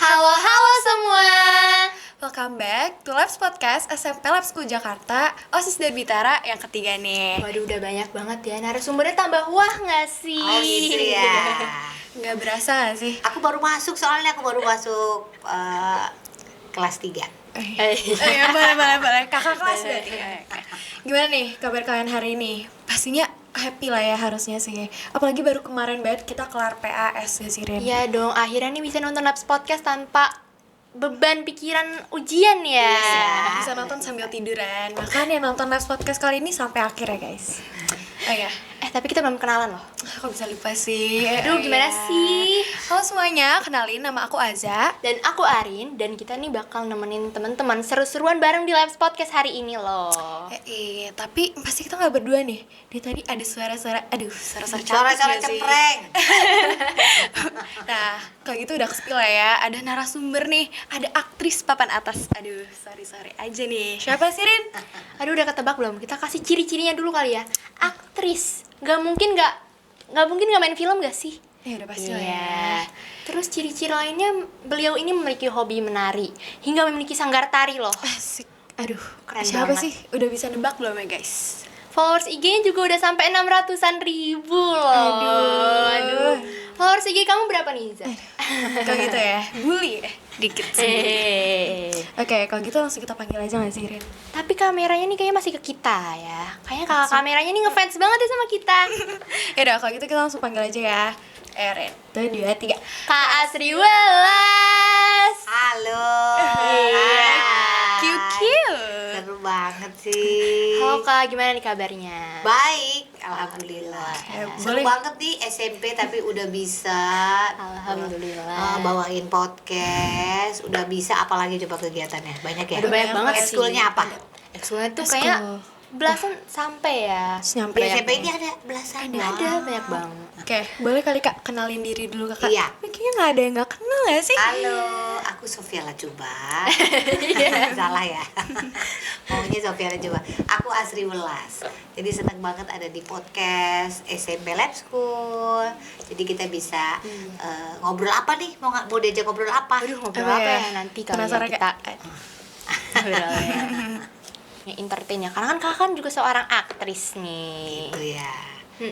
Halo semua. Welcome back to Labs Podcast SMP Lab School Jakarta, OSIS dan Bitara yang ketiga nih. Waduh, udah banyak banget ya, narasumbernya tambah wah gak sih? Oh gitu ya. Nggak berasa gak sih? Aku baru masuk kelas 3. Ya, boleh. Kakak kelas berarti. Gimana nih kabar kalian hari ini? Pastinya happy lah ya harusnya sih. Apalagi baru kemarin banget kita kelar PAS ya sih, Rin? Iya dong, akhirnya nih bisa nonton Labs Podcast tanpa beban pikiran ujian ya. Bisa nonton sambil tiduran. Makanya nonton Labs Podcast kali ini sampai akhir ya guys. Oh ya. Tapi kita belum kenalan loh. Aku bisa lupa sih. Aduh, gimana sih? Halo semuanya, kenalin nama aku Aza. Dan aku Arin, dan kita nih bakal nemenin teman-teman seru-seruan bareng di Labs Podcast hari ini loh. Tapi pasti kita nggak berdua nih. Dari tadi ada suara-suara, suara-suara cantik Suara-suara nggak sih? cempreng. Nah, kalau gitu udah ke-spill lah ya. Ada narasumber nih, ada aktris papan atas. Aduh, sorry aja nih. Siapa sih, Rin? Aduh, udah ketebak belum? Kita kasih ciri-cirinya dulu kali ya. Aktris. Gak mungkin gak main film gak sih? Ya udah pasti lah Iya. ya. Terus ciri-ciri lainnya, beliau ini memiliki hobi menari hingga memiliki sanggar tari loh. Asik. Aduh, keren Siapa banget. sih? Udah bisa nebak belum ya, guys? Followers IG-nya juga udah sampai 600-an ribu loh. Aduh. Followers IG kamu berapa nih, Za? Kalau gitu ya, bully ya? Dikit sih. Eh. Oke, kalau gitu langsung kita panggil aja gak sih, Rin? Tapi kameranya nih kayaknya masih ke kita ya. Kayaknya kakak kameranya nih ngefans banget ya sama kita. Yaudah, kalau gitu kita langsung panggil aja ya. Rin, 1, 2, 3. Kak Asri Welas. Halo. Iya. Cute. Seru banget sih. Halo Kak, gimana nih kabarnya? Baik, alhamdulillah. Seru boleh. banget nih SMP tapi udah bisa Alhamdulillah. bawain podcast, udah bisa apalagi coba kegiatannya. Banyak ya? Udah banyak banget sih. Ekskulnya apa? Ekskulnya tuh Ekskul. kayak belasan sampai ya. Nyampe. Di SMP ini ada belasan. Ada banyak banget. Oke, boleh kali Kak kenalin diri dulu Kakak? Iya. Tapi kayaknya nggak ada yang nggak kenal ya sih? Halo, aku Sofia Lacuba. Salah ya. Maunya Sofia Lacuba. Aku Asri Welas. Jadi senang banget ada di podcast SMP Lab School. Jadi kita bisa ngobrol apa nih? Mau diajak ngobrol apa? Aduh, ngobrol Apa apa ya? ya nanti kali Penasaran ya kita Kak? ngobrol ya. Ya, entertain ya. Karena kan kakak kan juga seorang aktris nih. Itu ya.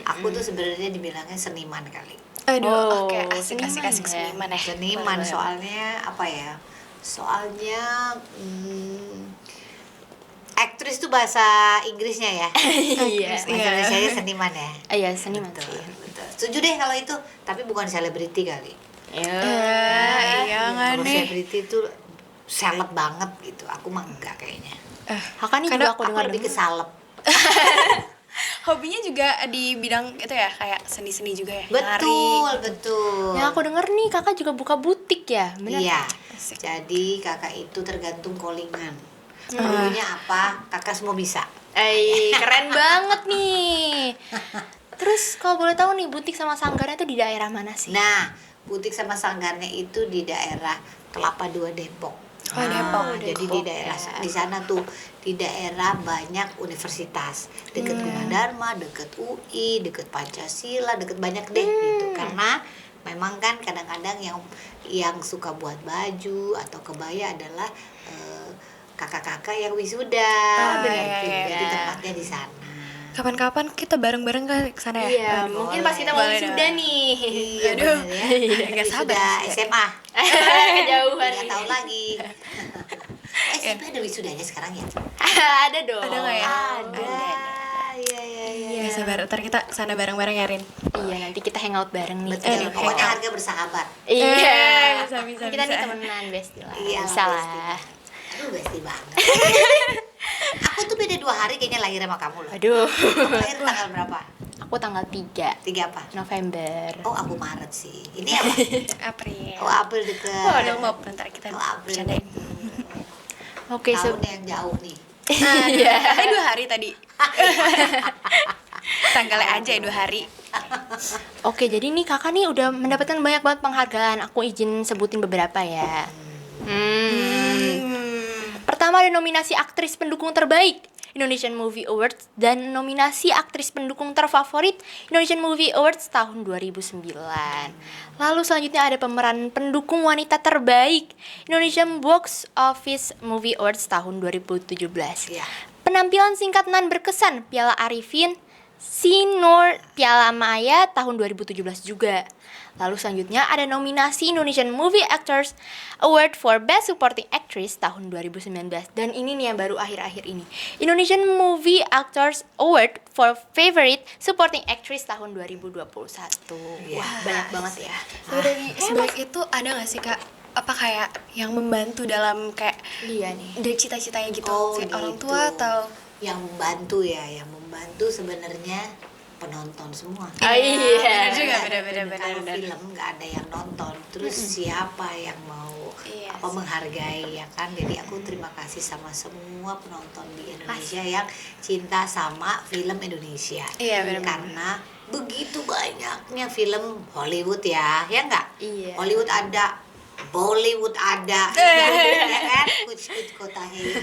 Aku tuh sebenarnya dibilangnya seniman kali. Aduh, Oh, oke, asik seniman ya. seniman ya. Seniman Boleh. soalnya apa ya? Soalnya aktris tuh bahasa Inggrisnya ya. Iya. Bahasa Indonesianya seniman ya. Iya, seniman Betul, sih. betul. Setuju deh kalau itu, tapi bukan selebriti kali. Ya. Iya nggak Kalau nih? selebriti itu seleb banget gitu. Aku mah enggak kayaknya. Kakak nih Karena juga aku Aku dengar lebih ke salep. Hobinya juga di bidang itu ya, kayak seni-seni juga ya? Betul, betul. Ya aku denger nih kakak juga buka butik ya, benar? Iya. Asik. Jadi kakak itu tergantung callingan. Dulunya apa? Kakak semua bisa. Keren banget nih. Terus kalau boleh tahu nih butik sama sanggarnya tuh di daerah mana sih? Nah, butik sama sanggarnya itu di daerah Kelapa Dua Depok. Oh, Depok. Jadi di daerah di sana tuh di daerah banyak universitas, deket Gunadarma, deket UI, deket Pancasila, deket banyak deh gitu. Karena memang kan kadang-kadang yang suka buat baju atau kebaya adalah kakak-kakak yang wisuda. benar gitu. juga. Jadi tempatnya di sana. Kapan-kapan kita bareng-bareng kali ke sana ya? Iya, Aduh, mungkin pas kita mau boleh wisuda dong. nih. Iya, Aduh, bener ya. nggak sabar Wisuda sih. SMA. Kejauhan. 3 tahun lagi. SMP ada wisudanya sekarang ya? Ada dong. Ada nggak ya? Ada. Iya. Nggak sabar, ntar kita kesana bareng-bareng ya, Rin. Iya, nanti kita hangout bareng nih. Betul. Kita Pokoknya hangout. harga bersahabat. Iya, bisa. Kita nih temenan bestie lah. Iya, Bisa bestie. lah. Aduh, bestie banget. Aku tuh beda 2 hari kayaknya lahir sama kamu loh. Aduh. Kamu lahir tanggal berapa? Aku tanggal 3 3 apa? November. Oh, aku Maret sih. Ini apa? April. Oh, April deket. Oh, ada mau ntar kita Oh, April. bercandain. Oke, Tahun yang jauh nih. Iya. Ini 2 hari tadi. Tanggalnya aja ya 2 hari. Oke, jadi nih kakak nih udah mendapatkan banyak banget penghargaan. Aku izin sebutin beberapa ya. Pertama ada nominasi aktris pendukung terbaik Indonesian Movie Awards dan nominasi aktris pendukung terfavorit Indonesian Movie Awards tahun 2009. Lalu selanjutnya ada pemeran pendukung wanita terbaik Indonesian Box Office Movie Awards tahun 2017. Iya. Penampilan singkat nan berkesan Piala Arifin Sinor Piala Maya tahun 2017 juga. Lalu selanjutnya ada nominasi Indonesian Movie Actors Award for Best Supporting Actress tahun 2019. Dan ini nih yang baru akhir-akhir ini, Indonesian Movie Actors Award for Favorite Supporting Actress tahun 2021. Iya. Wah, banyak banget ya. Tapi dari sebaik itu ada gak sih Kak, apa kayak yang membantu dalam kayak Iya nih. dari cita-citanya gitu, Oh, kayak orang gitu. tua atau Yang membantu ya, yang membantu sebenarnya penonton semua. Iya. bener juga, Nggak ada- bener. Kalau film nggak ada yang nonton, terus siapa yang mau Iya menghargai ya kan? Jadi aku terima kasih sama semua penonton di Indonesia yang cinta sama film Indonesia. Iya, bener-bener. Karena begitu banyaknya film Hollywood ya nggak? Iya. Hollywood ada, Bollywood ada, ya kan? Kuch kota itu.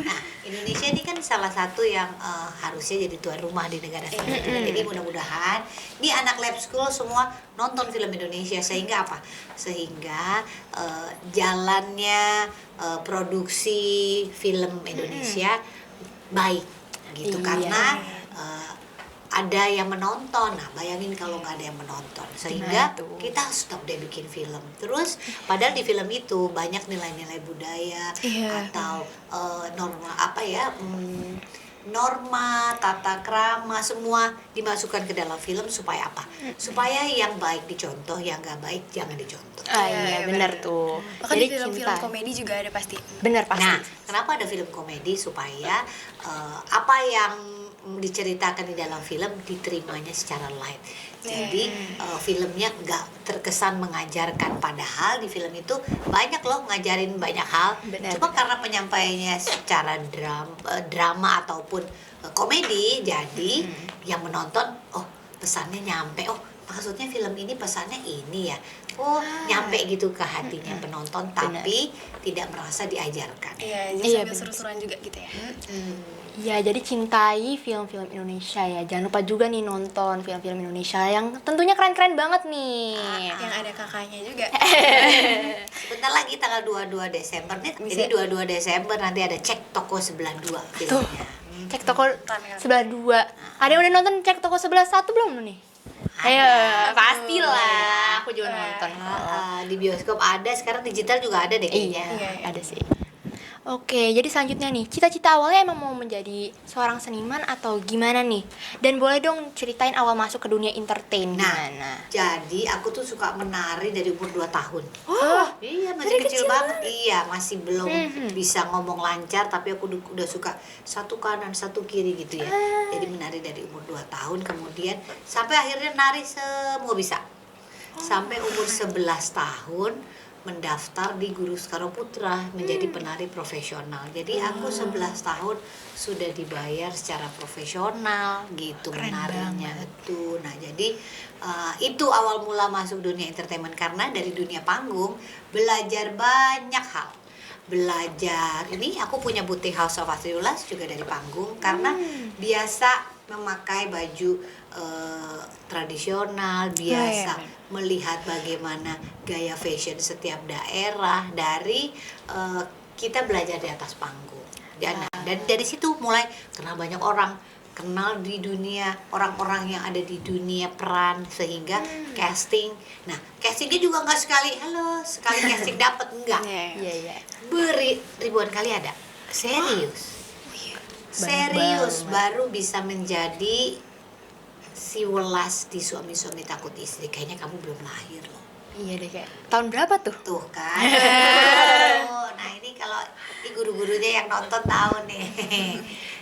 Nah, Indonesia ini kan salah satu yang harusnya jadi tuan rumah di negara film itu. Jadi mudah-mudahan di anak lab school semua nonton film Indonesia, sehingga apa? Sehingga jalannya produksi film Indonesia baik gitu. Iya. Karena ada yang menonton. Nah, bayangin kalau nggak ada yang menonton, sehingga Nah, itu. kita stop deh bikin film. Terus padahal di film itu banyak nilai-nilai budaya Iya. atau norma apa ya, norma tata krama semua dimasukkan ke dalam film supaya apa? Supaya yang baik dicontoh, yang nggak baik jangan dicontoh. Ah, Iya, iya, iya, benar bener. tuh. bahkan di Jadi film-film cinta. komedi juga ada pasti. Benar pasti. Nah, kenapa ada film komedi? Supaya apa yang diceritakan di dalam film diterimanya secara light. Jadi filmnya nggak terkesan mengajarkan, padahal di film itu banyak loh ngajarin banyak hal. Benar, Cuma karena penyampaiannya secara drama ataupun komedi, jadi yang menonton, oh pesannya nyampe, oh maksudnya film ini pesannya ini ya, oh nyampe gitu ke hatinya penonton, tapi tidak merasa diajarkan. Iya, jadi Iya, sambil bener. seru-seruan juga gitu ya. Ya, jadi cintai film-film Indonesia ya. Jangan lupa juga nih nonton film-film Indonesia yang tentunya keren-keren banget nih. Yang ada kakaknya juga. Sebentar lagi tanggal 22 Desember nih. Jadi 22 Desember nanti ada Cek Toko 92 filmnya. Cek toko sebelah 2. Ada yang udah nonton Cek toko sebelah 1 belum nih? Ayo, pastilah. Aku juga nonton. Di bioskop ada, sekarang digital juga ada deh kayaknya. Iya, ada sih. Oke, jadi selanjutnya nih, cita-cita awalnya emang mau menjadi seorang seniman atau gimana nih? Dan boleh dong ceritain awal masuk ke dunia entertain Nah, gimana? jadi aku tuh suka menari dari umur 2 tahun. Oh, Iya, masih dari kecil kecil banget. Iya, masih belum Mhm. bisa ngomong lancar, tapi aku udah suka satu kanan, satu kiri gitu ya. Jadi menari dari umur 2 tahun, kemudian sampai akhirnya nari semua bisa. Sampai umur 11 tahun mendaftar di Guru Skaro Putra menjadi penari profesional. Jadi aku 11 tahun sudah dibayar secara profesional gitu menarinya itu. Nah, jadi itu awal mula masuk dunia entertainment, karena dari dunia panggung belajar banyak hal. Belajar, ini aku punya butik House of Astriulas juga dari panggung, karena biasa memakai baju tradisional, biasa melihat bagaimana gaya fashion setiap daerah dari kita belajar di atas panggung. Dan dari situ mulai kenal banyak orang, kenal di dunia orang-orang yang ada di dunia peran, sehingga casting. Nah, castingnya juga nggak sekali casting dapat, enggak. Iya, iya. Ribuan kali ada. Serius. Serius baru bisa menjadi si Welas di Suami-Suami Takut Istri. Kayaknya kamu belum lahir loh. Iya deh, kayak tahun berapa tuh? Tuh kan. Nah, ini kalau di guru-gurunya yang nonton tahu nih.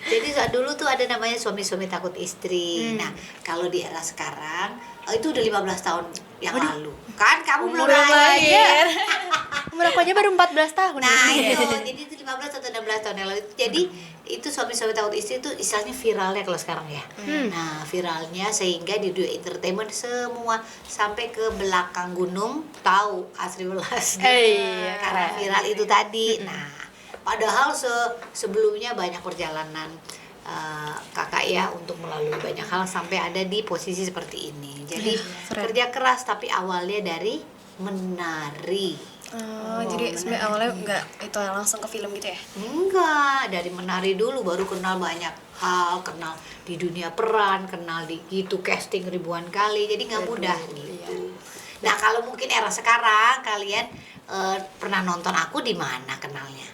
Jadi dulu tuh ada namanya Suami-Suami Takut Istri. Nah, kalau di era sekarang itu udah 15 tahun yang lalu. Kan kamu belum lahir. Umur aku aja baru 14 tahun. Nah Iya. itu, jadi itu 15 atau 16 tahun yang lalu. Jadi itu Suami-Suami Takut Istri itu istilahnya viralnya kalau sekarang ya. Nah, viralnya sehingga di dunia entertainment semua sampai ke belakang gunung tahu Asri Welas. Iya, Karena keren. viral itu tadi. Nah, padahal sebelumnya banyak perjalanan kakak ya untuk melalui banyak hal sampai ada di posisi seperti ini. Jadi keren. kerja keras tapi awalnya dari menari. Jadi sebenarnya awalnya nggak itu langsung ke film gitu ya? Enggak, dari menari dulu baru kenal banyak hal, kenal di dunia peran, kenal di gitu casting ribuan kali, jadi nggak mudah gitu. Nah kalau mungkin era sekarang kalian pernah nonton aku di mana kenalnya?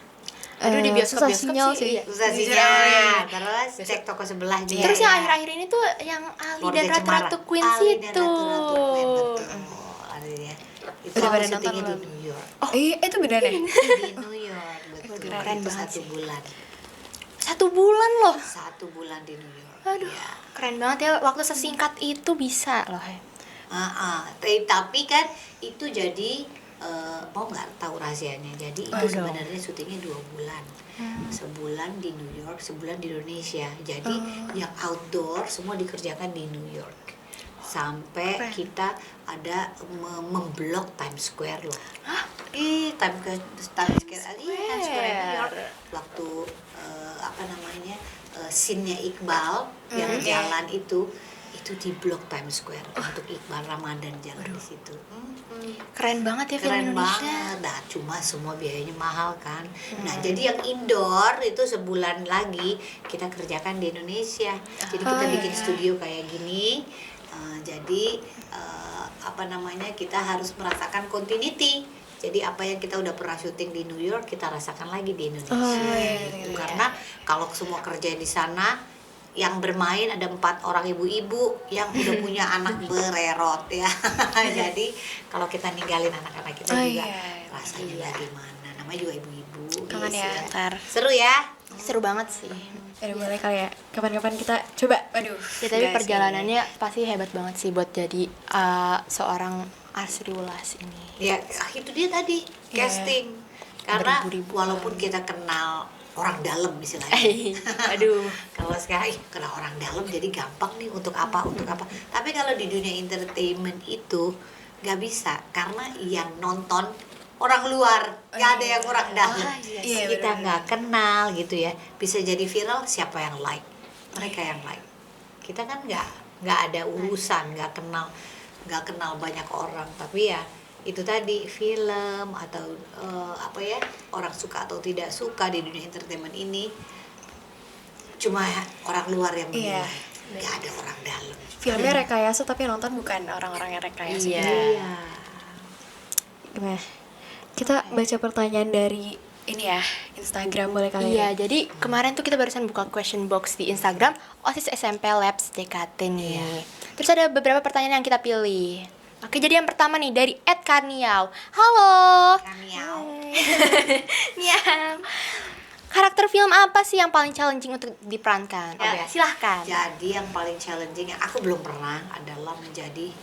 Aduh, di susah bioskop-bioskop sinyal sih, iya. Susah Jujur, sinyal, terus cek toko sebelah juga. Terus yang akhir-akhir ini tuh yang Ali Keluarga dan Cemara. Ratu Queens Ali dan itu. Ratu Queen, betul. Artinya itu Udah aku pada nonton syutingnya di belum? New York. Itu beneran ya? Di New York, betul. Keren Itu banget 1 sih. bulan. 1 bulan loh. 1 bulan di New York. Aduh, Iya. keren banget ya, waktu sesingkat itu bisa loh. Tapi kan itu jadi mau nggak tahu rahasianya. Jadi itu Aduh. sebenarnya syutingnya 2 bulan. Sebulan di New York, sebulan di Indonesia. Jadi yang outdoor semua dikerjakan di New York. Sampai Keren. kita ada memblok Times Square loh. Times Square New York. Waktu scene-nya Iqbal yang jalan itu di blok Times Square untuk Iqbal Ramadan jalan di situ. Keren banget ya film Keren Indonesia. banget. Nah, cuma semua biayanya mahal kan. Nah, jadi yang indoor itu sebulan lagi kita kerjakan di Indonesia. Jadi kita bikin studio kayak gini. Jadi kita harus merasakan continuity. Jadi apa yang kita udah pernah syuting di New York kita rasakan lagi di Indonesia. Gitu. Karena kalau semua kerja di sana yang bermain ada 4 orang ibu-ibu yang udah punya anak bererot ya. Jadi kalau kita ninggalin anak-anak kita juga rasanya bagaimana. Namanya juga ibu-ibu. Kangen Yes, ya, ntar. Seru ya. Seru banget sih. Boleh kali ya, kapan-kapan kita coba. Waduh. Ya, tapi guys, perjalanannya pasti hebat banget sih buat jadi seorang Asri Ulas ini. Ya itu dia tadi casting. Karena Beribu-ribu walaupun kita kenal orang dalam istilahnya. Aduh. Kalau sekarang kenal orang dalam jadi gampang nih untuk apa. Tapi kalau di dunia entertainment itu nggak bisa karena yang nonton orang luar, nggak ada yang orang dalam. Iya, Kita nggak kenal gitu ya. Bisa jadi viral siapa yang like, mereka yang like. Kita kan nggak ada urusan, nggak kenal banyak orang. Tapi ya itu tadi film atau orang suka atau tidak suka di dunia entertainment ini cuma orang luar yang menilai, nggak ada orang dalam. Filmnya rekayasa tapi yang nonton bukan orang-orang yang rekayasa. Iya. Gimana? Kita baca pertanyaan dari ini ya, Instagram boleh kali Iya, ya? jadi kemarin tuh kita barusan buka question box di Instagram OSIS SMP Labs DKT nih. Terus ada beberapa pertanyaan yang kita pilih. Oke, jadi yang pertama nih dari @Karniau. Halo. Karniau. Niam. Karakter film apa sih yang paling challenging untuk diperankan? Ya, Silahkan. Jadi yang paling challenging yang aku belum pernah adalah menjadi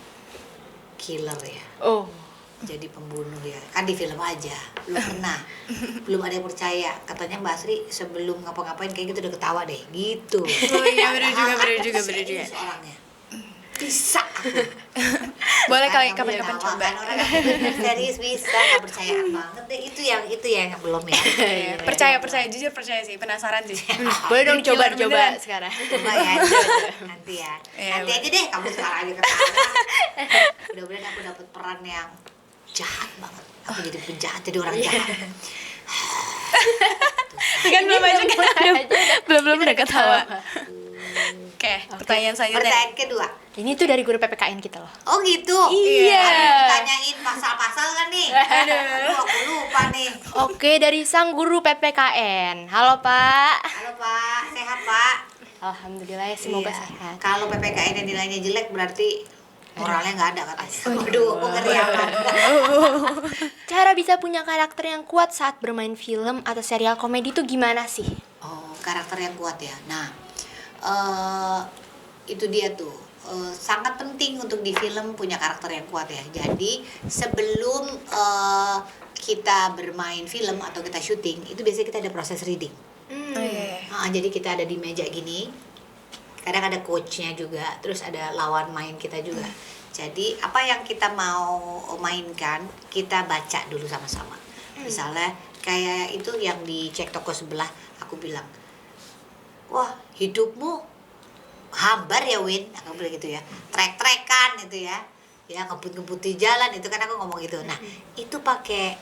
killer ya. Oh. Jadi pembunuh ya. Kan di film aja. Belum pernah. Belum ada yang percaya. Katanya Mbak Sri sebelum ngapa-ngapain kayak gitu udah ketawa deh. Gitu. Oh iya, bener juga. Ini seorangnya. Bisa aku. Boleh kali Kan kapan-kapan ketawa, coba. kan orang serius bisa. Gak percayaan banget deh. Itu yang belum ya. Iya, percaya, jujur percaya sih, penasaran sih. Boleh dong Killer coba beneran. sekarang. Coba ya, nanti ya. Iya, Nanti aja deh kamu sekarang aja ketawa. Mudah-mudahan aku dapat peran yang jahat banget. Aku jadi penjahat, jadi orang jahat. Kan belum udah ketawa. Oke, pertanyaan selanjutnya. Pertanyaan kedua. Ini tuh dari guru PPKN kita loh. Oh gitu. Iya. Aduh, ditanyain pasal-pasal kan nih. Aduh, aku lupa nih. Oke, dari sang guru PPKN. Halo Pak. Halo Pak, sehat Pak? Alhamdulillah ya, semoga Iya. sehat. Kalau PPKN yang nilainya jelek berarti moralnya nggak ada katanya. Aduh, aku ngeri amat. Cara bisa punya karakter yang kuat saat bermain film atau serial komedi itu gimana sih? Oh, karakter yang kuat ya. Nah, itu dia tuh. Sangat penting untuk di film punya karakter yang kuat ya. Jadi sebelum kita bermain film atau kita syuting, itu biasanya kita ada proses reading. Oh iya. Jadi kita ada di meja gini. Kadang ada coachnya juga, terus ada lawan main kita juga. Jadi apa yang kita mau mainkan, kita baca dulu sama-sama. Misalnya kayak itu yang di cek toko sebelah, aku bilang, wah hidupmu hambar ya Win, aku bilang gitu ya, trek-trekan gitu ya, ya ngebut-ngebut di jalan itu kan aku ngomong gitu. Nah itu pakai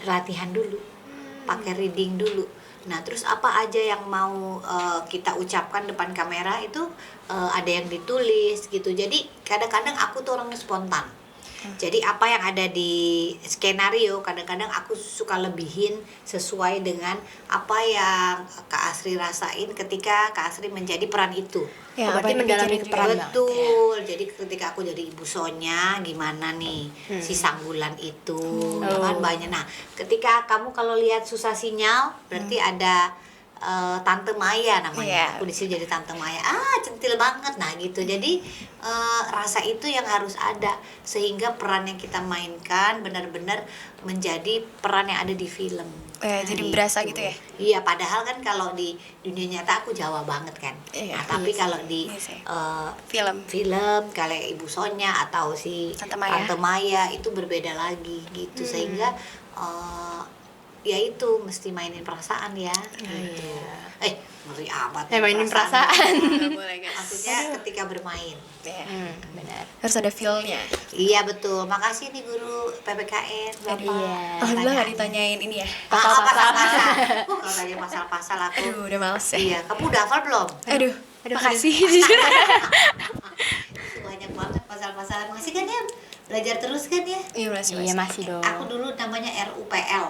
latihan dulu, pakai reading dulu. Nah terus apa aja yang mau kita ucapkan depan kamera itu ada yang ditulis gitu. Jadi kadang-kadang aku tuh orangnya spontan. Jadi apa yang ada di skenario kadang-kadang aku suka lebihin sesuai dengan apa yang Kak Asri rasain ketika Kak Asri menjadi peran itu. Ya, Berarti apa yang mendalami dipikirin peran juga. banget. Betul. Jadi ketika aku jadi ibu Sonya gimana nih si Sanggulan itu, ya kan banyak. Nah, ketika kamu kalau lihat susah sinyal berarti ada Tante Maya namanya. Iya. Aku di sini jadi Tante Maya. Centil banget. Nah, gitu. Jadi rasa itu yang harus ada sehingga peran yang kita mainkan benar-benar menjadi peran yang ada di film. Jadi berasa gitu ya? Iya, padahal kan kalau di dunia nyata aku Jawa banget kan. Iya, Nah, tapi kalau di Iya sih. film kayak Ibu Sonya atau si Tante Maya. Tante Maya itu berbeda lagi gitu. Sehingga ya itu mesti mainin perasaan ya gitu. Ngeri amat Mainin perasaan. Boleh guys. maksudnya ketika bermain. Ya. Benar. Harus ada feel-nya. Iya betul, makasih nih guru PPKN Bapak. Iya. Alhamdulillah nggak ditanyain ini ya. Pasal-pasal. Kalau tanya pasal-pasal aku. Aduh, udah males ya. Iya, kamu udah hafal belum? Aduh, makasih. Banyak banget pasal-pasal. Makasih kan ya, belajar terus kan ya. Iya, masih. Iya masih dong. Aku dulu namanya RUPL.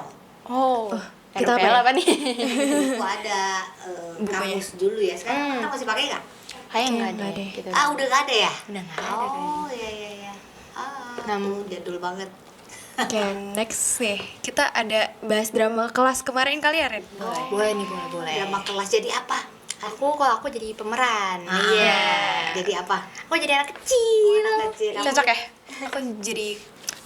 Oh, kita RPL apa ya? apa nih? Aku ada Bukunya. kamus dulu ya. Sekarang kita masih pakai nggak? Kayaknya enggak Enggak deh. deh. Gitu. Udah nggak ada ya? Udah nggak ada. Oh iya iya iya. Namun- Tuh, jadul banget. Oke, next nih. Kita ada bahas drama kelas kemarin kali ya, Ren? Boleh nih, boleh. Drama kelas jadi apa? Kalau aku jadi pemeran. Iya. Jadi apa? Aku jadi anak kecil. Anak kecil. Cocok ya? Aku jadi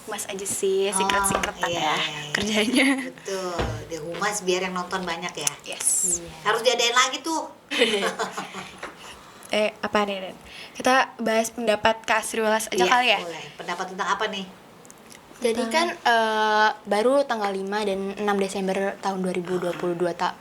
mas aja sih, secret-secretan iya, ya iya. kerjanya. Betul. Dia humas biar yang nonton banyak ya. Yes. Harus diadain lagi tuh. Apa nih, Ren? Kita bahas pendapat Kak Asriwelas aja Iya, kali ya? boleh. Pendapat tentang apa nih? Jadi kan baru tanggal 5 dan 6 Desember tahun 2022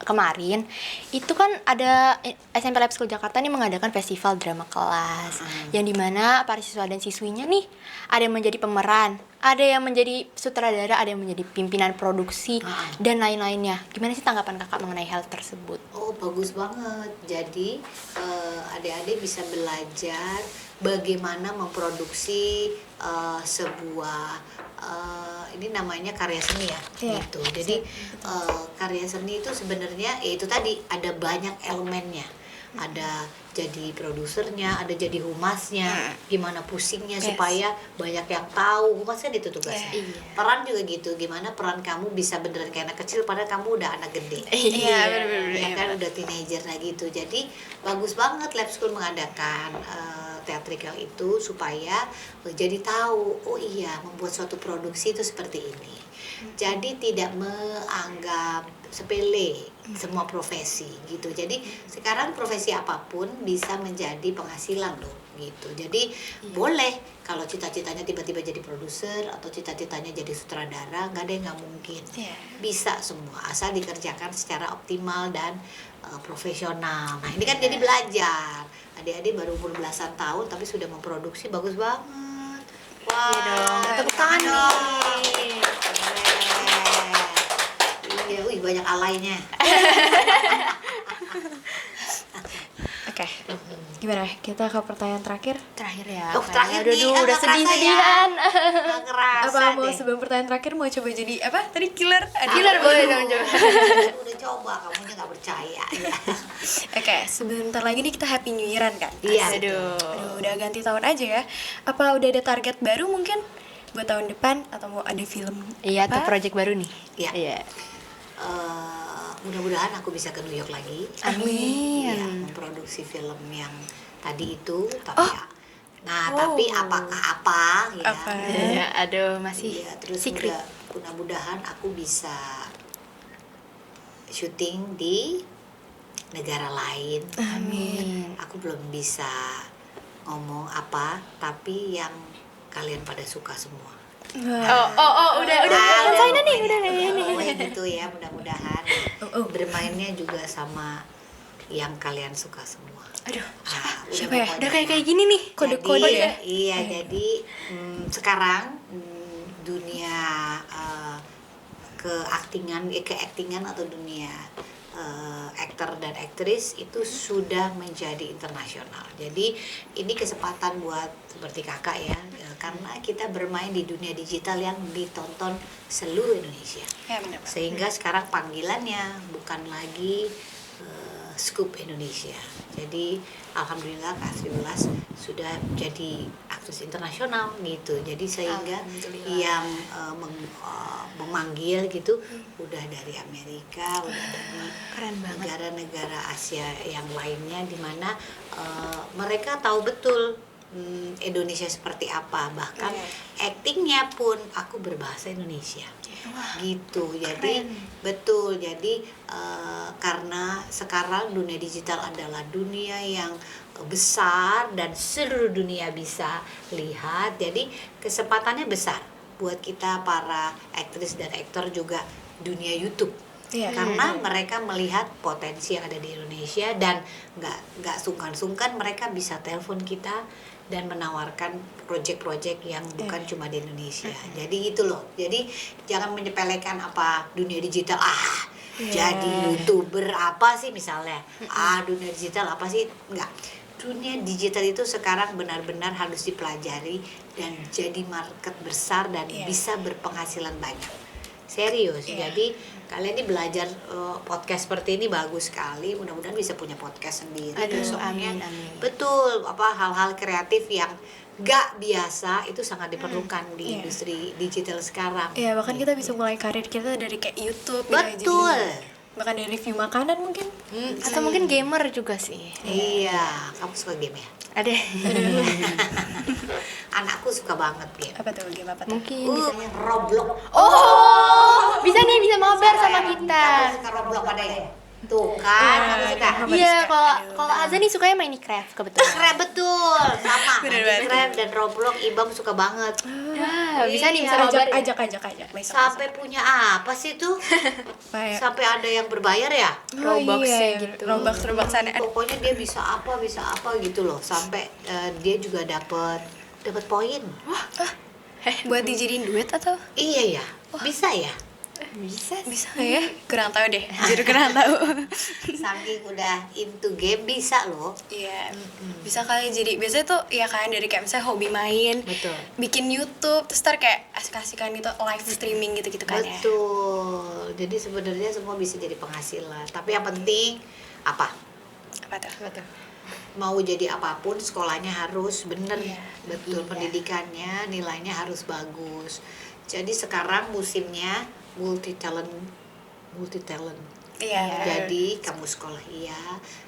kemarin itu kan ada SMP Lab School Jakarta nih mengadakan festival drama kelas yang dimana para siswa dan siswinya nih ada yang menjadi pemeran, ada yang menjadi sutradara, ada yang menjadi pimpinan produksi dan lain-lainnya. Gimana sih tanggapan kakak mengenai hal tersebut? Oh, bagus banget. Jadi adik-adik bisa belajar bagaimana memproduksi sebuah ini namanya karya seni ya, Iya. gitu. Jadi karya seni itu sebenarnya itu tadi ada banyak elemennya. Ada jadi produsernya, ada jadi humasnya, gimana pusingnya supaya banyak yang tahu. Humas kan itu tugasnya. Iya. Peran juga gitu, gimana peran kamu bisa beneran kayak anak kecil padahal kamu udah anak gede. Iya, bener-bener. Ya kan udah teenager nah gitu. Jadi bagus banget Lab School mengadakan teatrikal itu supaya jadi tahu, oh iya membuat suatu produksi itu seperti ini. Jadi tidak menganggap sepele semua profesi gitu. Jadi sekarang profesi apapun bisa menjadi penghasilan loh gitu. Jadi boleh kalau cita-citanya tiba-tiba jadi produser atau cita-citanya jadi sutradara, nggak ada yang nggak mungkin. Iya. Bisa semua asal dikerjakan secara optimal dan profesional. Nah ini kan jadi belajar. Adik-adik baru umur belasan tahun tapi sudah memproduksi, bagus banget. Wah, Iya dong. Tepuk tangan nih. Iya, wih banyak alainya. Oke. Gimana? Kita ke pertanyaan terakhir. Terakhir ya. Oh, terakhir Aduh, nih, udah nggak kerasa sedih-sedihan. Nggak kerasa Apa mau deh. sebelum pertanyaan terakhir mau coba jadi apa? Tadi killer. Killer boleh dong coba. Udah coba, kamunya nggak percaya. Ya. Oke, sebentar lagi nih kita Happy New Year-an kan? Iya. Aduh, udah ganti tahun aja ya. Apa udah ada target baru mungkin buat tahun depan atau mau ada film? Iya, tuh apa? project baru nih. Iya. Iya. Mudah-mudahan aku bisa ke New York lagi. Amin. Iya, memproduksi film yang tadi itu, tapi tapi apakah apa ya? Apa? Iya, aduh masih Iya, terus secret. mudah-mudahan aku bisa syuting di negara lain. Amin. Aku belum bisa ngomong apa, tapi yang kalian pada suka semua. Udah China nih, udah Pokoknya gitu ya, mudah-mudahan bermainnya juga sama yang kalian suka semua. Aduh, siapa ya? udah kayak gini nih. Kode-kode Jadi, ya? Iya, jadi sekarang dunia keaktingan atau dunia aktor dan aktris itu sudah menjadi internasional. Jadi ini kesempatan buat seperti kakak ya, karena kita bermain di dunia digital yang ditonton seluruh Indonesia. Ya, benar. Sehingga sekarang panggilannya bukan lagi Scoop Indonesia. Jadi alhamdulillah Kak Sri Ulas sudah jadi aktris internasional gitu. Jadi sehingga yang memanggil gitu udah dari Amerika, udah dari Keren banget. negara-negara Asia yang lainnya, di mana mereka tahu betul Indonesia seperti apa, bahkan aktingnya pun aku berbahasa Indonesia. Gitu. Jadi betul. Jadi karena sekarang dunia digital adalah dunia yang besar dan seluruh dunia bisa lihat. Jadi kesempatannya besar buat kita para aktris dan aktor juga dunia YouTube. Iya. Karena mereka melihat potensi yang ada di Indonesia dan nggak sungkan-sungkan mereka bisa telepon kita dan menawarkan proyek-proyek yang bukan cuma di Indonesia. Jadi gitu loh. Jadi jangan menyepelekan apa dunia digital. Jadi YouTuber apa sih misalnya? Dunia digital apa sih? Enggak. Dunia digital itu sekarang benar-benar harus dipelajari dan jadi market besar dan bisa berpenghasilan banyak. Serius. Jadi kalian ini belajar podcast seperti ini bagus sekali. Mudah-mudahan bisa punya podcast sendiri. Aduh, Besoknya. amin. Betul, hal-hal kreatif yang gak biasa itu sangat diperlukan di industri digital sekarang. Iya, bahkan kita bisa mulai karir kita dari kayak YouTube gitu aja. Betul. Bahkan dari review makanan mungkin. Atau mungkin gamer juga sih. Iya, kamu suka game ya? Ada. Anakku suka banget game. Apa tuh game apa tuh? Mungkin Yang Roblox. Oh, bisa nih, bisa mabar sama kita. Kamu suka Roblox pada ya? Tuh kan, kamu suka. Iya, kalau Azza nih sukanya Minecraft kebetulan. Keren betul, sama. Bener banget. Keren dan Roblox Ibam suka banget. Ya, bisa nih, bisa Iya. mabar. Ajak besok. Sampai punya apa sih tuh? Kayak Sampai ada yang berbayar ya? Roblox-nya gitu. Robloxan ada. Pokoknya dia bisa apa gitu loh. Sampai dia juga dapat poin. Buat dijadiin duit atau? Iya ya, bisa ya. Bisa ya? Kurang tahu deh. Jujur kurang tahu. Saking udah into game bisa loh. Iya. Bisa kali jadi biasanya tuh ya kan dari kayak misalnya hobi main, Betul. bikin YouTube, terus ntar kayak asik-asikan gitu live streaming gitu-gitu kan ya. Betul. Jadi sebenarnya semua bisa jadi penghasilan. Tapi yang penting apa? Apa tuh? Mau jadi apapun sekolahnya harus bener. Iya. Betul, pendidikannya nilainya harus bagus. Jadi sekarang musimnya multi talent. Iya. Jadi kamu sekolah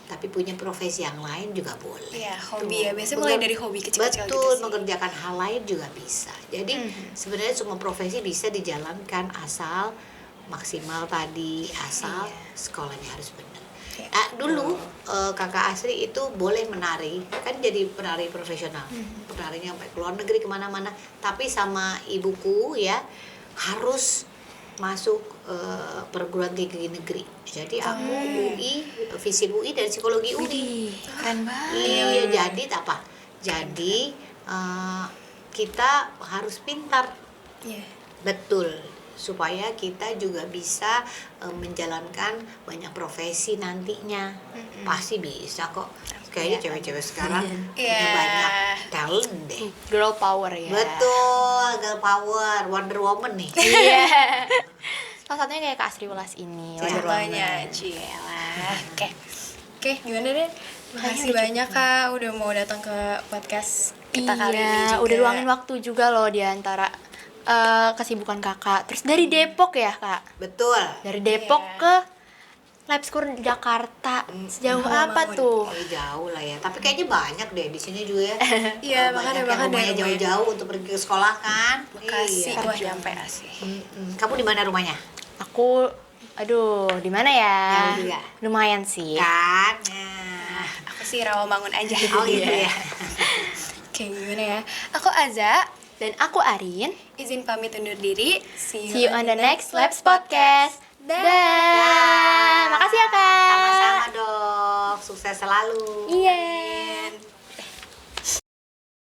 tapi punya profesi yang lain juga boleh. Iya, hobi ya. Biasanya mulai dari hobi kecil-kecil gitu Betul, sih. mengerjakan hal lain juga bisa. Jadi sebenarnya semua profesi bisa dijalankan asal maksimal tadi, asal sekolahnya harus benar. Dulu kakak Asri itu boleh menari, kan jadi penari profesional, penarinya sampai ke luar negeri kemana-mana. Tapi sama ibuku ya harus masuk perguruan tinggi negeri. Jadi aku UI, FISIP UI dan psikologi UI. Keren banget. Iya, jadi apa? Jadi kita harus pintar. Iya. Betul. Supaya kita juga bisa menjalankan banyak profesi nantinya. Pasti bisa kok. Kayaknya cewek-cewek sekarang punya banyak talent deh. Girl power ya. Betul, girl power, Wonder Woman nih. Iya. Salah satunya kayak Kak Sri Ulas ini. Wonder Woman. Contohnya, cilah. Oke, gimana deh? Makasih banyak Kak udah mau datang ke podcast kita kali ini juga. Udah luangin waktu juga loh di antara kesibukan kakak. Terus dari Depok ya kak? Betul. Dari Depok ke Lab School Jakarta. Sejauh apa tuh? Jauh lah ya. Tapi kayaknya banyak deh di sini juga ya. Iya, Banyak yang bahkan rumahnya dari jauh-jauh untuk pergi ke sekolah kan. Bekasi Iya. gua nyampe sih. Kamu di mana rumahnya? Aku, aduh, di mana ya? Jauh juga. Lumayan sih. Kan. Nah. Aku sih Rawamangun aja. Oh gitu ya. Oke, gimana ya? Aku Aza, Dan aku Arin. izin pamit undur diri. See you on the next Labs Podcast. Dah. Makasih ya kak. Sama-sama dong. sukses selalu. Iya.